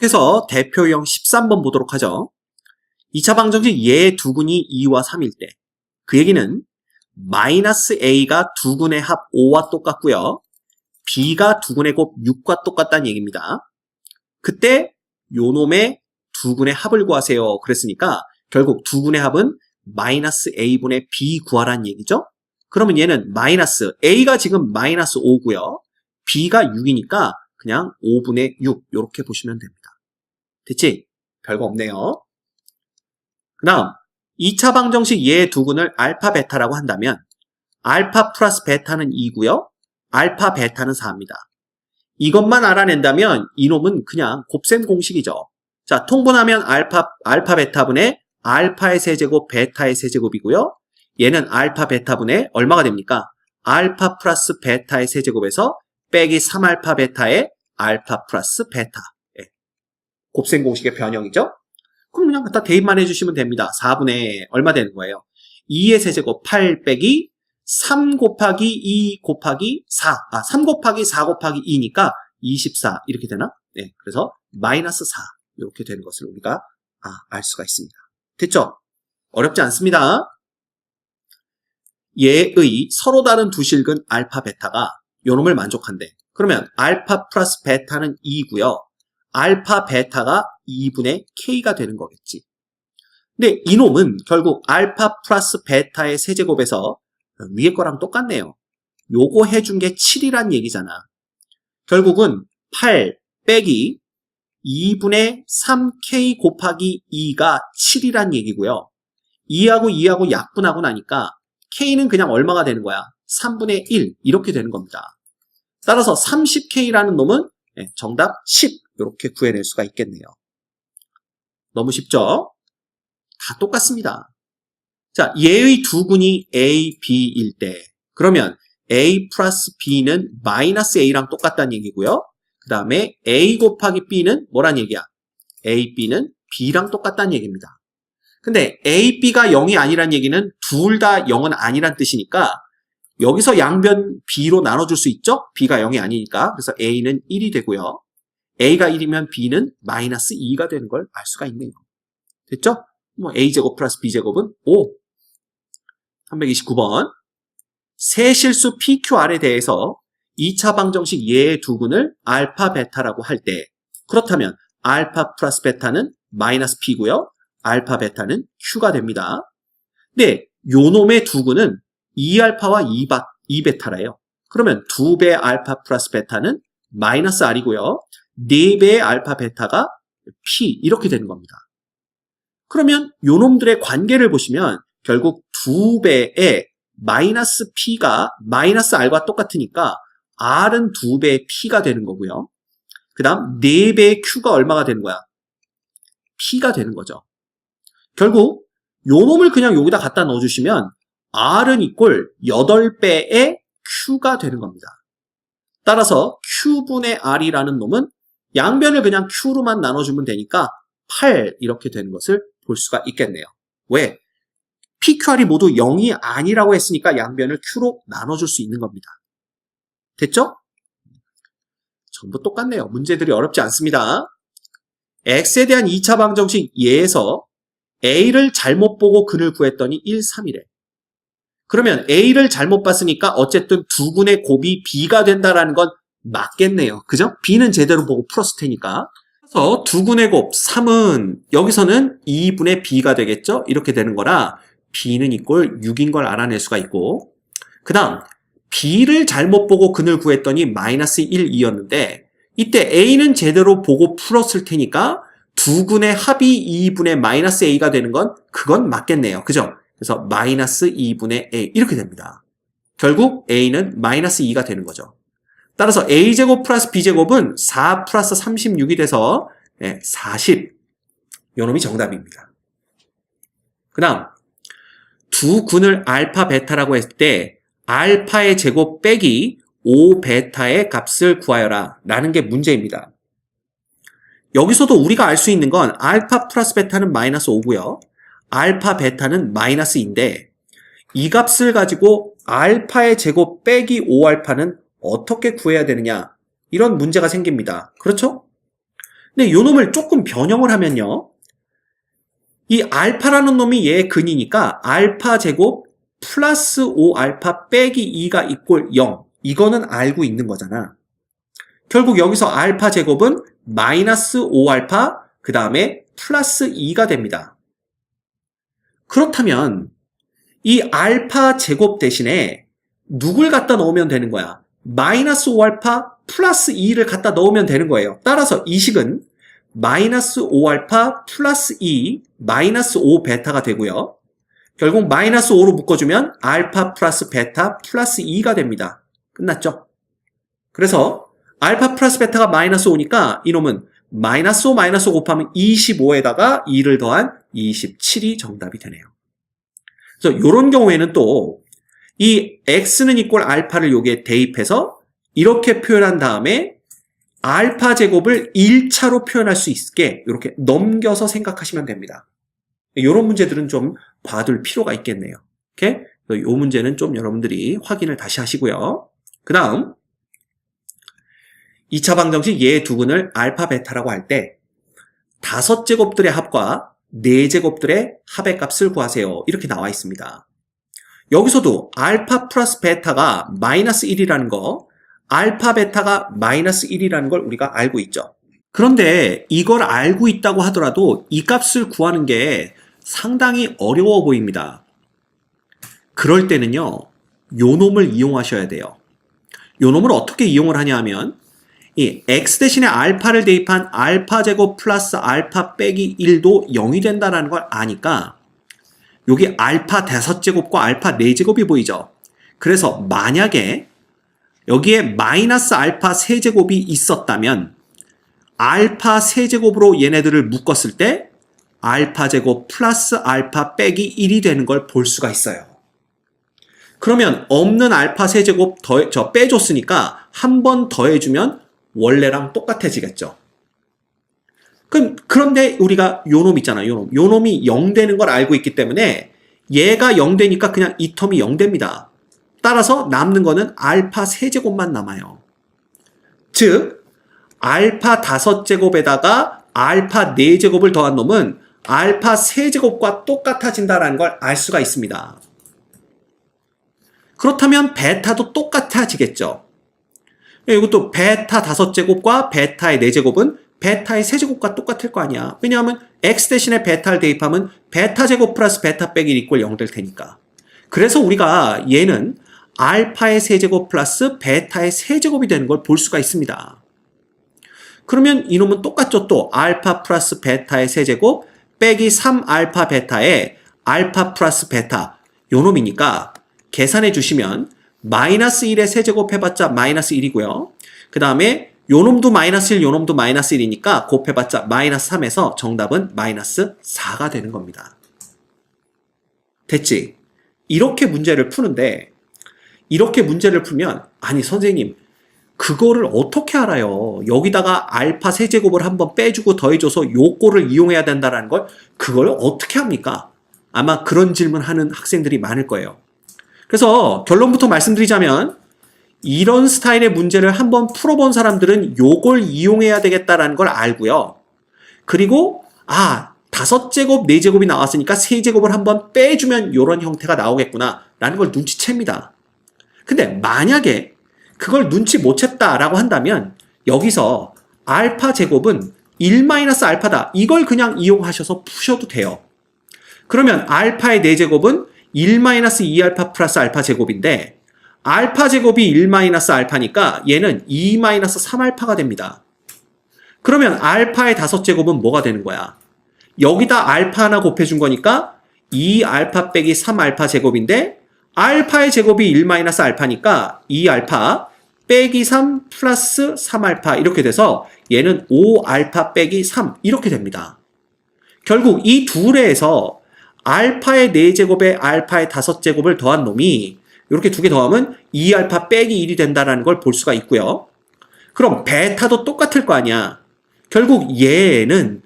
그래서 대표형 13번 보도록 하죠. 2차 방정식 얘의 두근이 2와 3일 때 그 얘기는 마이너스 a가 두근의 합 5와 똑같고요. b가 두근의 곱 6과 똑같다는 얘기입니다. 그때 요놈의 두근의 합을 구하세요. 그랬으니까 결국 두근의 합은 마이너스 a분의 b 구하라는 얘기죠. 그러면 얘는 마이너스 a가 지금 마이너스 5고요. b가 6이니까 그냥 5분의 6 이렇게 보시면 됩니다. 됐지? 별거 없네요. 그 다음 2차 방정식 얘의 두근을 알파 베타라고 한다면 알파 플러스 베타는 2고요. 알파 베타는 4입니다. 이것만 알아낸다면 이놈은 그냥 곱셈 공식이죠. 자, 통분하면 알파 베타분의 알파의 세제곱 베타의 세제곱이고요. 얘는 알파 베타분의 얼마가 됩니까? 알파 플러스 베타의 세제곱에서 빼기 3알파 베타의 알파 플러스 베타. 곱셈 공식의 변형이죠. 그럼 그냥 갖다 대입만 해주시면 됩니다. 4분의 얼마 되는 거예요? 2의 세제곱 8 빼기 3 곱하기 2 곱하기 4. 3 곱하기 4 곱하기 2니까 24 이렇게 되나? 네, 그래서 마이너스 4 이렇게 되는 것을 우리가 알 수가 있습니다. 됐죠? 어렵지 않습니다. 얘의 서로 다른 두 실근 알파 베타가 요놈을 만족한대. 그러면 알파 플러스 베타는 2고요. 알파 베타가 2분의 k가 되는 거겠지. 근데 이놈은 결국 알파 플러스 베타의 세제곱에서 위에 거랑 똑같네요. 요거 해준 게 7이란 얘기잖아. 결국은 8 빼기 2분의 3k 곱하기 2가 7이란 얘기고요. 2하고 2하고 약분하고 나니까 k는 그냥 얼마가 되는 거야? 3분의 1 이렇게 되는 겁니다. 따라서 30k라는 놈은 정답 10 이렇게 구해낼 수가 있겠네요. 너무 쉽죠? 다 똑같습니다. 자, 얘의 두근이 A, B일 때 그러면 A 플러스 B는 마이너스 A랑 똑같다는 얘기고요. 그 다음에 A 곱하기 B는 뭐란 얘기야? A, B는 B랑 똑같다는 얘기입니다. 근데 A, B가 0이 아니란 얘기는 둘 다 0은 아니란 뜻이니까 여기서 양변 B로 나눠줄 수 있죠? B가 0이 아니니까. 그래서 A는 1이 되고요. A가 1이면 B는 마이너스 2가 되는 걸 알 수가 있네요. 됐죠? 뭐 A제곱 플러스 B제곱은 5. 329번. 세실수 PQR에 대해서 2차 방정식 얘의 두근을 알파 베타라고 할 때 그렇다면 알파 플러스 베타는 마이너스 P고요. 알파 베타는 Q가 됩니다. 근데 요놈의 두근은 2알파와 2베타래요. 그러면 2배 알파 플러스 베타는 마이너스 R이고요. 4배의 알파 베타가 P 이렇게 되는 겁니다. 그러면 요놈들의 관계를 보시면 결국 2배의 마이너스 P가 마이너스 R과 똑같으니까 R은 2배의 P가 되는 거고요. 그 다음 4배의 Q가 얼마가 되는 거야? P가 되는 거죠. 결국 요놈을 그냥 여기다 갖다 넣어주시면 R은 이꼴 8배의 Q가 되는 겁니다. 따라서 Q분의 R이라는 놈은 양변을 그냥 Q로만 나눠주면 되니까 8 이렇게 되는 것을 볼 수가 있겠네요. 왜? PQR이 모두 0이 아니라고 했으니까 양변을 Q로 나눠줄 수 있는 겁니다. 됐죠? 전부 똑같네요. 문제들이 어렵지 않습니다. X에 대한 2차 방정식 예에서 A를 잘못 보고 근을 구했더니 1, 3이래. 그러면 A를 잘못 봤으니까 어쨌든 두근의 곱이 B가 된다라는 건 맞겠네요. 그죠? B는 제대로 보고 풀었을 테니까. 그래서 두근의 곱 3은 여기서는 2분의 B가 되겠죠? 이렇게 되는 거라 B는 이꼴 6인 걸 알아낼 수가 있고 그 다음 B를 잘못 보고 근을 구했더니 마이너스 1, 2였는데 이때 A는 제대로 보고 풀었을 테니까 두근의 합이 2분의 마이너스 A가 되는 건 그건 맞겠네요. 그죠? 그래서 마이너스 2분의 A 이렇게 됩니다. 결국 A는 마이너스 2가 되는 거죠. 따라서 A제곱 플러스 B제곱은 4 플러스 36이 돼서 40 요놈이 정답입니다. 그 다음 두 근을 알파 베타라고 했을 때 알파의 제곱 빼기 5베타의 값을 구하여라 라는 게 문제입니다. 여기서도 우리가 알 수 있는 건 알파 플러스 베타는 마이너스 5고요. 알파 베타는 마이너스 2인데 이 값을 가지고 알파의 제곱 빼기 5알파는 어떻게 구해야 되느냐 이런 문제가 생깁니다. 그렇죠? 근데 요 놈을 조금 변형을 하면요. 이 알파라는 놈이 얘의 근이니까 알파 제곱 플러스 5알파 빼기 2가 이꼴 0. 이거는 알고 있는 거잖아. 결국 여기서 알파 제곱은 마이너스 5알파 그 다음에 플러스 2가 됩니다. 그렇다면 이 알파 제곱 대신에 누굴 갖다 넣으면 되는 거야? 마이너스 5알파 플러스 2를 갖다 넣으면 되는 거예요. 따라서 이 식은 마이너스 5알파 플러스 2 마이너스 5베타가 되고요. 결국 마이너스 5로 묶어주면 알파 플러스 베타 플러스 2가 됩니다. 끝났죠? 그래서 알파 플러스 베타가 마이너스 5니까 이놈은 마이너스 5 마이너스 5 곱하면 25에다가 2를 더한 27이 정답이 되네요. 그래서 이런 경우에는 또 이 x는 이꼴 알파를 여기에 대입해서 이렇게 표현한 다음에 알파 제곱을 1차로 표현할 수 있게 이렇게 넘겨서 생각하시면 됩니다. 이런 문제들은 좀 봐둘 필요가 있겠네요. 오케이? 이 문제는 좀 여러분들이 확인을 다시 하시고요. 그 다음 2차 방정식 얘의 두근을 알파 베타라고 할 때 5제곱들의 합과 4제곱들의 합의 값을 구하세요. 이렇게 나와 있습니다. 여기서도 알파 플러스 베타가 마이너스 1이라는 거, 알파 베타가 마이너스 1이라는 걸 우리가 알고 있죠. 그런데 이걸 알고 있다고 하더라도 이 값을 구하는 게 상당히 어려워 보입니다. 그럴 때는요, 요 놈을 이용하셔야 돼요. 요 놈을 어떻게 이용을 하냐 하면 이 x 대신에 알파를 대입한 알파 제곱 플러스 알파 빼기 1도 0이 된다는 걸 아니까 여기 알파 5제곱과 알파 4제곱이 보이죠. 그래서 만약에 여기에 마이너스 알파 3제곱이 있었다면 알파 3제곱으로 얘네들을 묶었을 때 알파 제곱 플러스 알파 빼기 1이 되는 걸 볼 수가 있어요. 그러면 없는 알파 3제곱 빼줬으니까 한 번 더해주면 원래랑 똑같아지겠죠. 그런데 우리가 요 놈 있잖아, 요 놈이 0 되는 걸 알고 있기 때문에 얘가 0 되니까 그냥 이 텀이 0 됩니다. 따라서 남는 거는 알파 3제곱만 남아요. 즉, 알파 5제곱에다가 알파 4제곱을 더한 놈은 알파 3제곱과 똑같아진다는 걸 알 수가 있습니다. 그렇다면 베타도 똑같아지겠죠. 이것도 베타 5제곱과 베타의 4제곱은 베타의 3제곱과 똑같을 거 아니야. 왜냐하면 x 대신에 베타를 대입하면 베타 제곱 플러스 베타 빼기 1 이꼴 0 될 테니까. 그래서 우리가 얘는 알파의 3제곱 플러스 베타의 3제곱이 되는 걸 볼 수가 있습니다. 그러면 이놈은 똑같죠. 또 알파 플러스 베타의 3제곱 빼기 3알파 베타의 알파 플러스 베타 요 놈이니까 계산해 주시면 마이너스 1의 세제곱 해봤자 마이너스 1이고요. 그 다음에 요 놈도 마이너스 1, 요 놈도 마이너스 1이니까 곱해봤자 마이너스 3에서 정답은 마이너스 4가 되는 겁니다. 됐지? 이렇게 문제를 푸는데 이렇게 문제를 풀면 아니 선생님 그거를 어떻게 알아요? 여기다가 알파 세제곱을 한번 빼주고 더해줘서 요 꼴을 이용해야 된다는 걸 그걸 어떻게 합니까? 아마 그런 질문하는 학생들이 많을 거예요. 그래서 결론부터 말씀드리자면 이런 스타일의 문제를 한번 풀어본 사람들은 요걸 이용해야 되겠다라는 걸 알고요. 그리고 5제곱, 4제곱이 나왔으니까 3제곱을 한번 빼주면 요런 형태가 나오겠구나 라는 걸 눈치챕니다. 근데 만약에 그걸 눈치 못 챘다라고 한다면 여기서 알파 제곱은 1-알파다. 이걸 그냥 이용하셔서 푸셔도 돼요. 그러면 알파의 4제곱은 1-2알파 플러스 알파 제곱인데 알파 제곱이 1-알파니까 얘는 2-3알파가 됩니다. 그러면 알파의 5제곱은 뭐가 되는 거야? 여기다 알파 하나 곱해준 거니까 2알파 빼기 3알파 제곱인데 알파의 제곱이 1-알파니까 2알파 빼기 3 플러스 3알파 이렇게 돼서 얘는 5알파 빼기 3 이렇게 됩니다. 결국 이 둘에서 알파의 4제곱에 알파의 5제곱을 더한 놈이 이렇게 두 개 더하면 2알파 빼기 1이 된다는 걸 볼 수가 있고요. 그럼 베타도 똑같을 거 아니야. 결국 얘는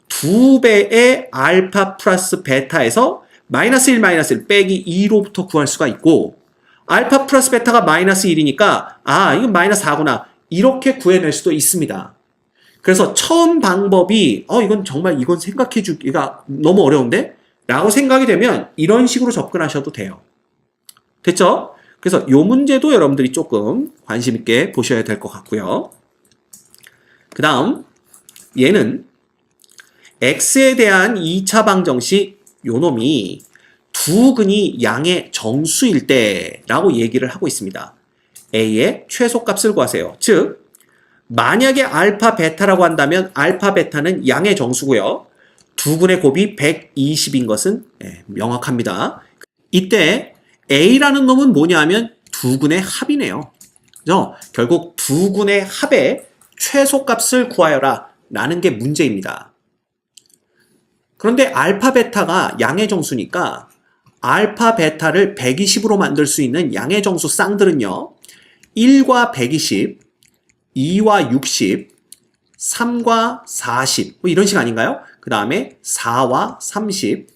2배의 알파 플러스 베타에서 마이너스 1 빼기 2로부터 구할 수가 있고 알파 플러스 베타가 마이너스 1이니까 이건 마이너스 4구나 이렇게 구해낼 수도 있습니다. 그래서 처음 방법이 이건 정말 이건 생각해 주기가 너무 어려운데? 라고 생각이 되면 이런 식으로 접근하셔도 돼요. 됐죠? 그래서 이 문제도 여러분들이 조금 관심 있게 보셔야 될 것 같고요. 그 다음 얘는 x에 대한 2차 방정식 요 놈이 두 근이 양의 정수일 때라고 얘기를 하고 있습니다. a의 최소값을 구하세요. 즉 만약에 알파 베타라고 한다면 알파 베타는 양의 정수고요. 두 근의 곱이 120인 것은 명확합니다. 이때 a라는 놈은 뭐냐 하면 두 근의 합이네요. 그래서 결국 두 근의 합의 최소값을 구하여라 라는 게 문제입니다. 그런데 알파 베타가 양의 정수니까 알파 베타를 120으로 만들 수 있는 양의 정수 쌍들은요. 1과 120, 2와 60, 3과 40 뭐 이런 식 아닌가요? 그 다음에 4와 30,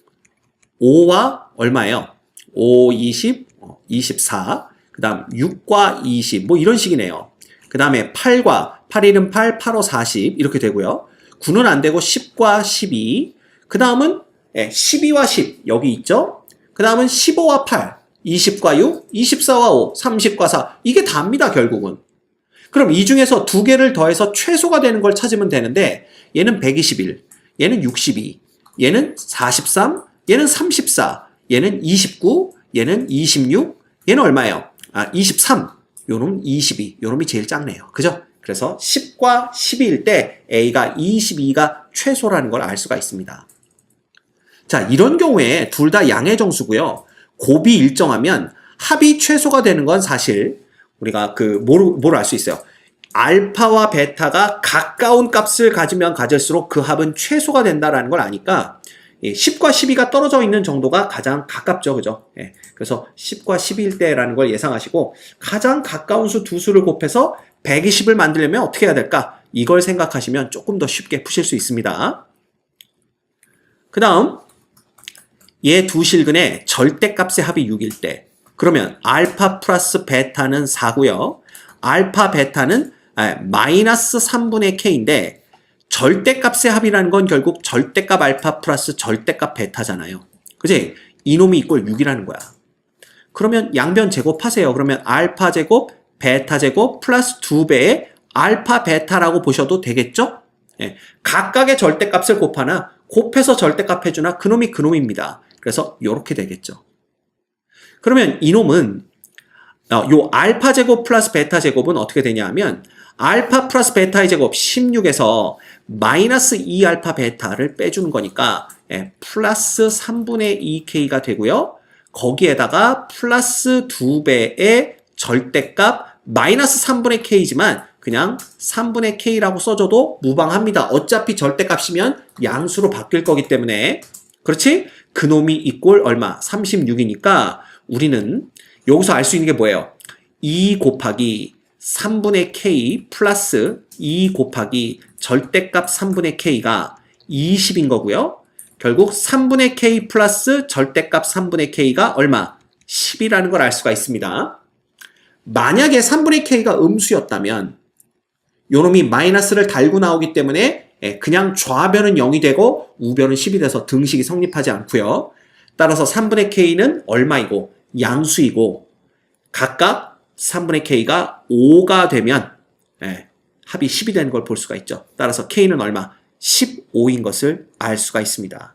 5와 얼마예요? 5, 20, 24, 그 다음 6과 20 뭐 이런 식이네요. 그 다음에 8과 8, 1은 8, 8, 5, 40 이렇게 되고요. 9는 안 되고 10과 12, 그 다음은 12와 10 여기 있죠? 그 다음은 15와 8, 20과 6, 24와 5, 30과 4 이게 답니다 결국은. 그럼 이 중에서 두 개를 더해서 최소가 되는 걸 찾으면 되는데 얘는 121, 얘는 62, 얘는 43, 얘는 34, 얘는 29, 얘는 26, 얘는 얼마예요? 23, 요놈 22, 요놈이 제일 작네요. 그죠? 그래서 10과 12일 때 A가 22가 최소라는 걸 알 수가 있습니다. 자, 이런 경우에 둘 다 양의 정수고요. 곱이 일정하면 합이 최소가 되는 건 사실 우리가 뭘 알 수 있어요? 알파와 베타가 가까운 값을 가지면 가질수록 그 합은 최소가 된다는 걸 아니까 10과 12가 떨어져 있는 정도가 가장 가깝죠. 그죠? 그래서 10과 12일 때라는 걸 예상하시고 가장 가까운 수 두 수를 곱해서 120을 만들려면 어떻게 해야 될까? 이걸 생각하시면 조금 더 쉽게 푸실 수 있습니다. 그 다음 얘 두 실근의 절대값의 합이 6일 때 그러면 알파 플러스 베타는 4고요. 알파 베타는 마이너스 3분의 k인데 절대값의 합이라는 건 결국 절대값 알파 플러스 절대값 베타잖아요. 그지? 이놈이 이꼴 6이라는 거야. 그러면 양변 제곱하세요. 그러면 알파 제곱 베타 제곱 플러스 2배의 알파 베타라고 보셔도 되겠죠? 각각의 절대값을 곱하나 곱해서 절대값 해주나 그놈이 그놈입니다. 그래서 이렇게 되겠죠. 그러면 이놈은 요 알파 제곱 플러스 베타 제곱은 어떻게 되냐 하면 알파 플러스 베타의 제곱 16에서 마이너스 2알파 베타를 빼주는 거니까 플러스 3분의 2k가 되고요. 거기에다가 플러스 2배의 절대값 마이너스 3분의 k지만 그냥 3분의 k라고 써줘도 무방합니다. 어차피 절대값이면 양수로 바뀔 거기 때문에 그렇지? 그놈이 이꼴 얼마? 36이니까 우리는 여기서 알 수 있는 게 뭐예요? 2 곱하기 3분의 k 플러스 2 곱하기 절대값 3분의 k가 20인 거고요. 결국 3분의 k 플러스 절대값 3분의 k가 얼마? 10이라는 걸 알 수가 있습니다. 만약에 3분의 k가 음수였다면 요놈이 마이너스를 달고 나오기 때문에 그냥 좌변은 0이 되고 우변은 10이 돼서 등식이 성립하지 않고요. 따라서 3분의 k는 얼마이고 양수이고 각각 3분의 k가 5가 되면 합이 10이 되는 걸 볼 수가 있죠. 따라서 k는 얼마? 15인 것을 알 수가 있습니다.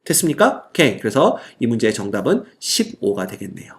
됐습니까? 오케이. 그래서 이 문제의 정답은 15가 되겠네요.